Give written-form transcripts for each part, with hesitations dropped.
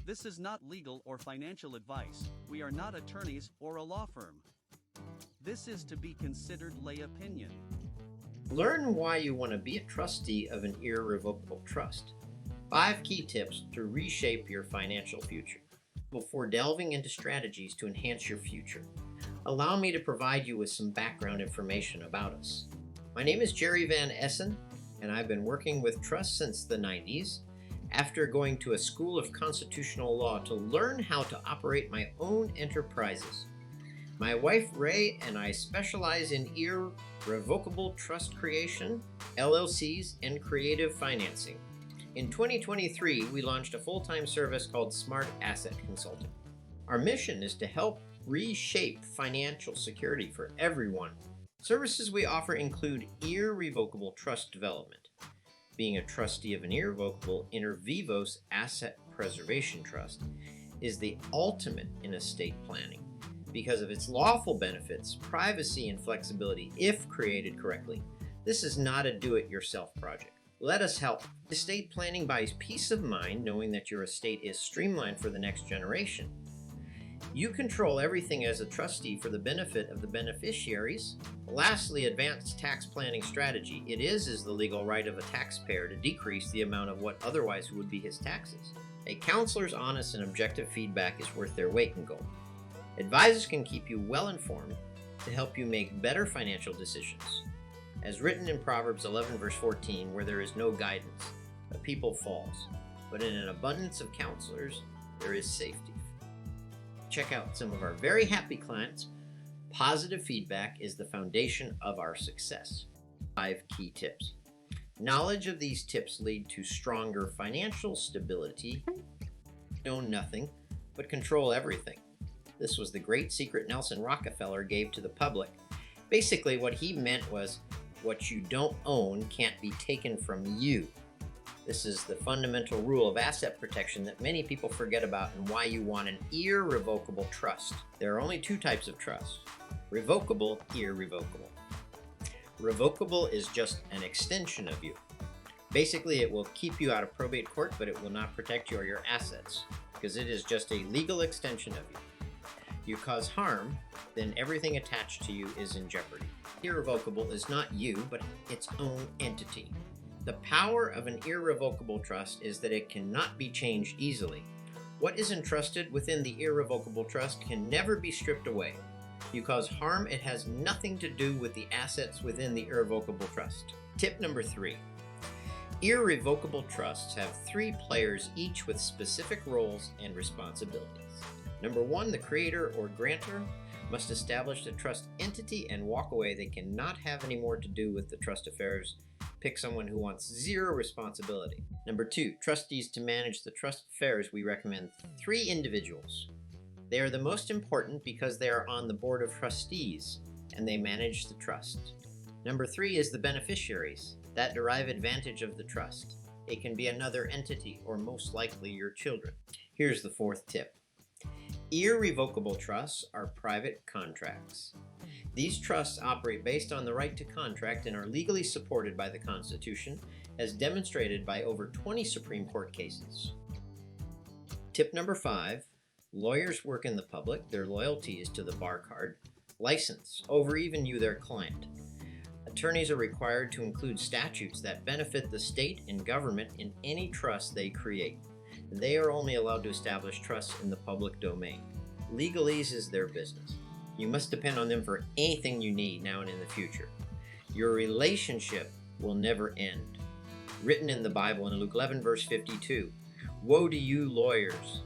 This is not legal or financial advice. We are not attorneys or a law firm. This is to be considered lay opinion. Learn why you want to be a trustee of an irrevocable trust. 5 key tips to reshape your financial future. Before delving into strategies to enhance your future, allow me to provide you with some background information about us. My name is Jerry Van Essen, and I've been working with trusts since the 90s, after going to a school of constitutional law to learn how to operate my own enterprises. My wife Ray and I specialize in irrevocable trust creation, LLCs, and creative financing. In 2023, we launched a full-time service called SmartA ET Consulting. Our mission is to help reshape financial security for everyone. Services we offer include irrevocable trust development. Being a trustee of an irrevocable inter vivos asset preservation trust is the ultimate in estate planning because of its lawful benefits, privacy, and flexibility if created correctly. This is not a do-it-yourself project. Let us help. Estate planning buys peace of mind knowing that your estate is streamlined for the next generation. You control everything as a trustee for the benefit of the beneficiaries. Lastly, advanced tax planning strategy. It is the legal right of a taxpayer to decrease the amount of what otherwise would be his taxes. A counselor's honest and objective feedback is worth their weight in gold. Advisors can keep you well informed to help you make better financial decisions. As written in Proverbs 11 verse 14, where there is no guidance, a people falls, but in an abundance of counselors, there is safety. Check out some of our very happy clients. Positive feedback is the foundation of our success. 5 key tips. Knowledge of these tips lead to stronger financial stability. Know nothing, but control everything. This was the great secret Nelson Rockefeller gave to the public. Basically, what he meant was, what you don't own can't be taken from you. This is the fundamental rule of asset protection that many people forget about and why you want an irrevocable trust. There are only 2 types of trust: revocable, irrevocable. Revocable is just an extension of you. Basically, it will keep you out of probate court, but it will not protect you or your assets because it is just a legal extension of you. You cause harm, then everything attached to you is in jeopardy. Irrevocable is not you, but its own entity. The power of an irrevocable trust is that it cannot be changed easily. What is entrusted within the irrevocable trust can never be stripped away. You cause harm, it has nothing to do with the assets within the irrevocable trust. Tip number 3. Irrevocable trusts have 3 players, each with specific roles and responsibilities. Number 1, the creator or grantor must establish the trust entity and walk away. They cannot have any more to do with the trust affairs. Pick someone who wants 0 responsibility. Number 2, trustees to manage the trust affairs. We recommend 3 individuals. They are the most important because they are on the board of trustees and they manage the trust. Number 3 is the beneficiaries that derive advantage of the trust. It can be another entity or most likely your children. Here's the 4th tip. Irrevocable trusts are private contracts. These trusts operate based on the right to contract and are legally supported by the Constitution, as demonstrated by over 20 Supreme Court cases. Tip number 5, lawyers work in the public. Their loyalty is to the bar card, license, over even you, their client. Attorneys are required to include statutes that benefit the state and government in any trust they create. They are only allowed to establish trusts in the public domain. Legalese is their business. You must depend on them for anything you need now and in the future. Your relationship will never end. Written in the Bible in Luke 11 verse 52, "Woe to you lawyers,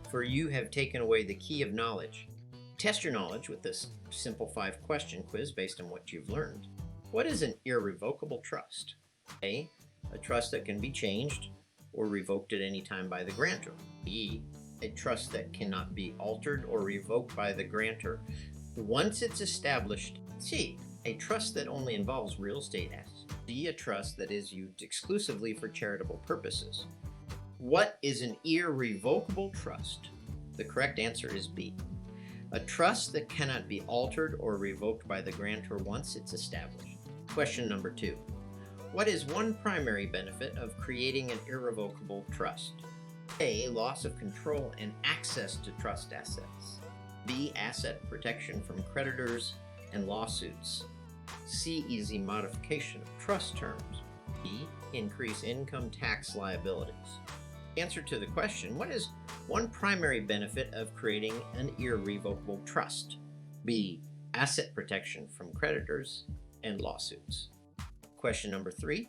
for you have taken away the key of knowledge." Test your knowledge with this simple 5-question quiz based on what you've learned. What is an irrevocable trust? A trust that can be changed or revoked at any time by the grantor. B, a trust that cannot be altered or revoked by the grantor once it's established. C, a trust that only involves real estate assets. D, a trust that is used exclusively for charitable purposes. What is an irrevocable trust? The correct answer is B. A trust that cannot be altered or revoked by the grantor once it's established. Question number 2. What is one primary benefit of creating an irrevocable trust? A. Loss of control and access to trust assets. B. Asset protection from creditors and lawsuits. C. Easy modification of trust terms. D. Increase income tax liabilities. Answer to the question, what is one primary benefit of creating an irrevocable trust? B. Asset protection from creditors and lawsuits. Question number 3.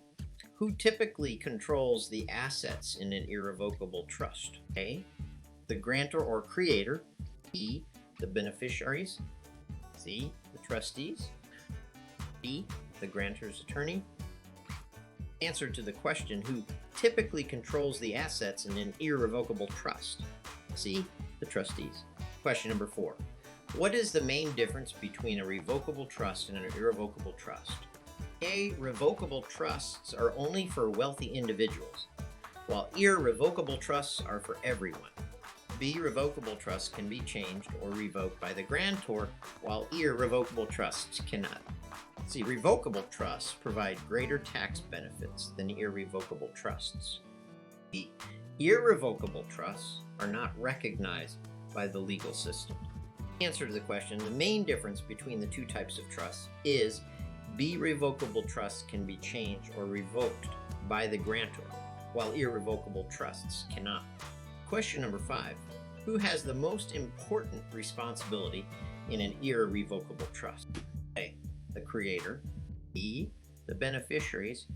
Who typically controls the assets in an irrevocable trust? A. The grantor or creator. B. The beneficiaries. C. The trustees. D. The grantor's attorney. Answer to the question, who typically controls the assets in an irrevocable trust? C. The trustees. Question number 4. What is the main difference between a revocable trust and an irrevocable trust? A. Revocable trusts are only for wealthy individuals, while irrevocable trusts are for everyone. B. Revocable trusts can be changed or revoked by the grantor, while irrevocable trusts cannot. C. Revocable trusts provide greater tax benefits than irrevocable trusts. D. Irrevocable trusts are not recognized by the legal system. Answer to the question, the main difference between the two types of trusts is B. Revocable trusts can be changed or revoked by the grantor, while irrevocable trusts cannot. Question number 5. Who has the most important responsibility in an irrevocable trust? A. The creator. B. The beneficiaries.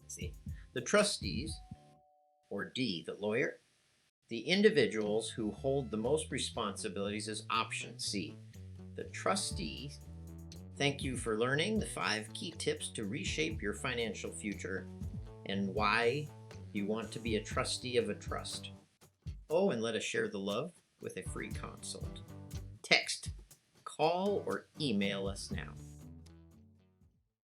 C. The trustees. Or D. The lawyer. The individuals who hold the most responsibilities is option C. The trustees. Thank you for learning the 5 key tips to reshape your financial future and why you want to be a trustee of a trust. Oh, and let us share the love with a free consult. Text, call, or email us now.